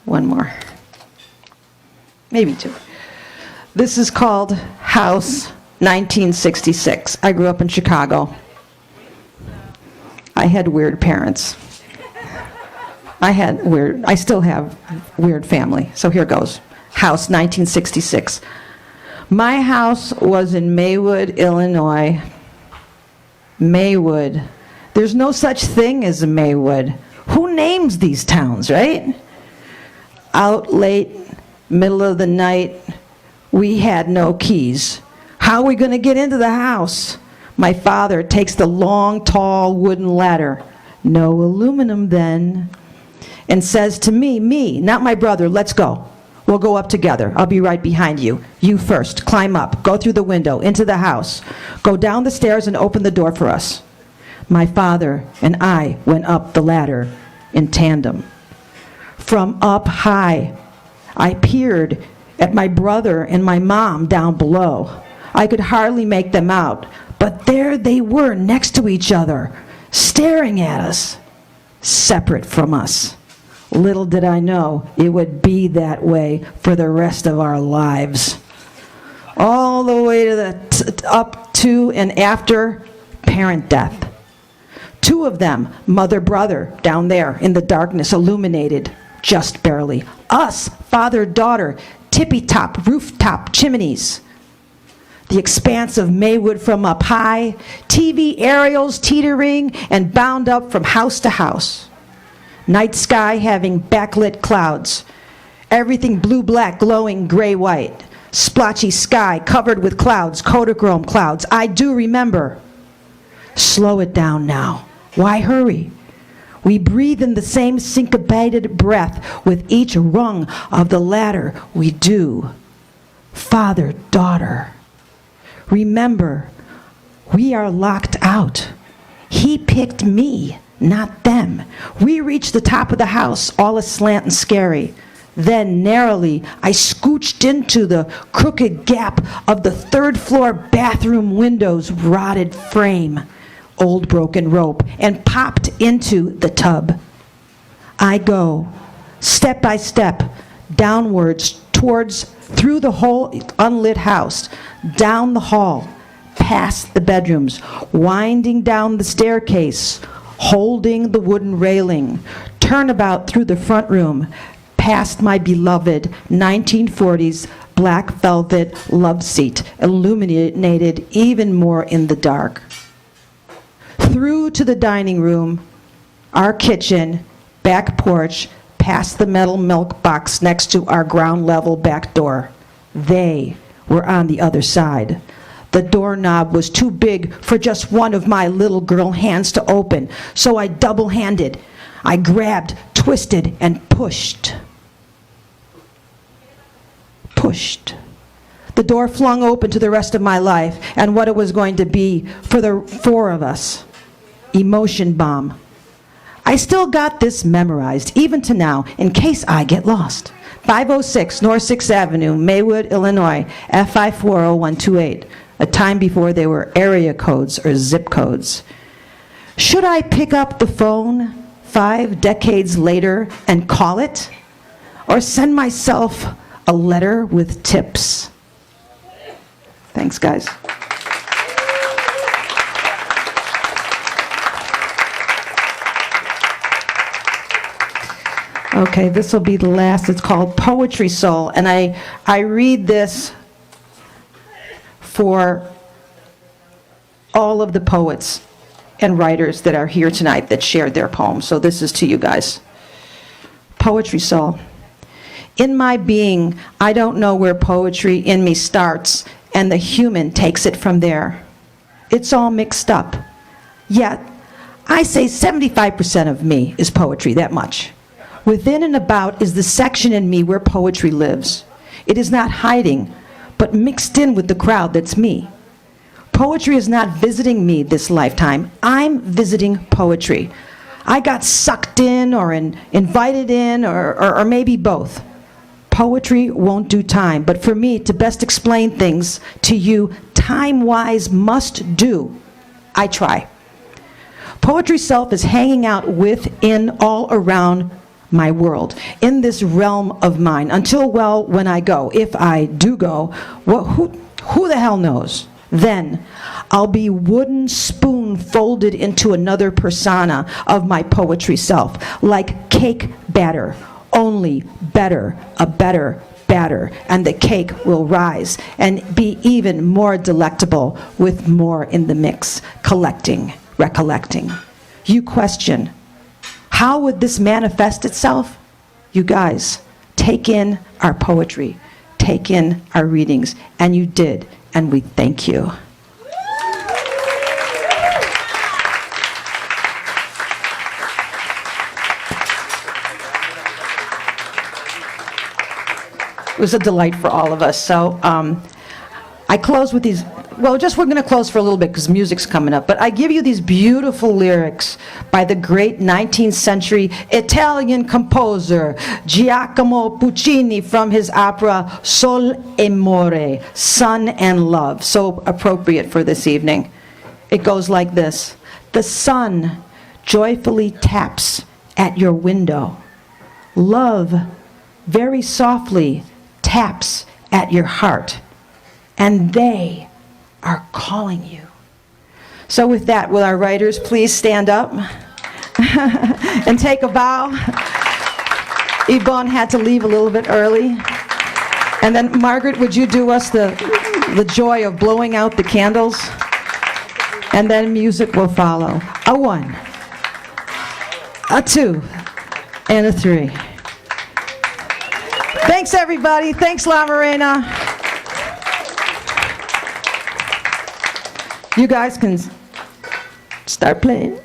One more. Maybe two. This is called House 1966. I grew up in Chicago. I had weird parents. I still have weird family. So here goes. House 1966. My house was in Maywood, Illinois. Maywood. There's no such thing as a Maywood. Who names these towns, right? Out late, middle of the night, we had no keys. How are we going to get into the house? My father takes the long, tall wooden ladder, no aluminum then, and says to me, not my brother, let's go. We'll go up together. I'll be right behind you. You first. Climb up. Go through the window, into the house. Go down the stairs and open the door for us. My father and I went up the ladder in tandem. From up high, I peered at my brother and my mom down below. I could hardly make them out, but there they were next to each other, staring at us, separate from us. Little did I know it would be that way for the rest of our lives. All the way to up to and after parent death. Two of them, mother-brother, down there in the darkness, illuminated, just barely. Us, father-daughter, tippy-top, rooftop chimneys. The expanse of Maywood from up high, TV aerials teetering and bound up from house to house. Night sky having backlit clouds. Everything blue-black, glowing gray-white. Splotchy sky covered with clouds, Kodachrome clouds. I do remember. Slow it down now. Why hurry? We breathe in the same syncopated breath with each rung of the ladder. We do. Father, daughter. Remember, we are locked out. He picked me, not them. We reached the top of the house, all aslant and scary. Then, narrowly, I scooched into the crooked gap of the third-floor bathroom window's rotted frame, old broken rope, and popped into the tub. I go, step by step, downwards, through the whole unlit house, down the hall, past the bedrooms, winding down the staircase, holding the wooden railing, turnabout through the front room, past my beloved 1940s black velvet love seat, illuminated even more in the dark. Through to the dining room, our kitchen, back porch, past the metal milk box next to our ground level back door. They were on the other side. The doorknob was too big for just one of my little girl hands to open, so I double-handed. I grabbed, twisted, and pushed. Pushed. The door flung open to the rest of my life and what it was going to be for the four of us. Emotion bomb. I still got this memorized, even to now, in case I get lost. 506 North 6th Avenue, Maywood, Illinois, F540-128, a time before they were area codes or zip codes. Should I pick up the phone 5 decades later and call it? Or send myself a letter with tips? Thanks, guys. Okay, this will be the last. It's called Poetry Soul, and I read this for all of the poets and writers that are here tonight that shared their poems. So this is to you guys. Poetry Soul. In my being, I don't know where poetry in me starts, and the human takes it from there. It's all mixed up. Yet, I say 75% of me is poetry, that much. Within and about is the section in me where poetry lives. It is not hiding, but mixed in with the crowd that's me. Poetry is not visiting me this lifetime. I'm visiting poetry. I got sucked in or invited in or maybe both. Poetry won't do time, but for me to best explain things to you, time-wise must do. I try. Poetry self is hanging out within all around my world, in this realm of mine, until, well, when I go, if I do go, well, who the hell knows? Then I'll be wooden spoon folded into another persona of my poetry self, like cake batter, only better, a better batter, and the cake will rise and be even more delectable with more in the mix, collecting, recollecting. You question, how would this manifest itself? You guys, take in our poetry, take in our readings, and you did, and we thank you. It was a delight for all of us. So I close with these, well, we're going to close for a little bit because music's coming up, but I give you these beautiful lyrics by the great 19th century Italian composer Giacomo Puccini from his opera Sol e More, Sun and Love, so appropriate for this evening. It goes like this. The sun joyfully taps at your window. Love very softly taps at your heart, and they are calling you. So with that, will our writers please stand up and take a bow? Yvonne had to leave a little bit early. And then Margaret, would you do us the joy of blowing out the candles? And then music will follow. A 1, a 2, and a 3. Thanks, everybody. Thanks, La Morena. You guys can start playing.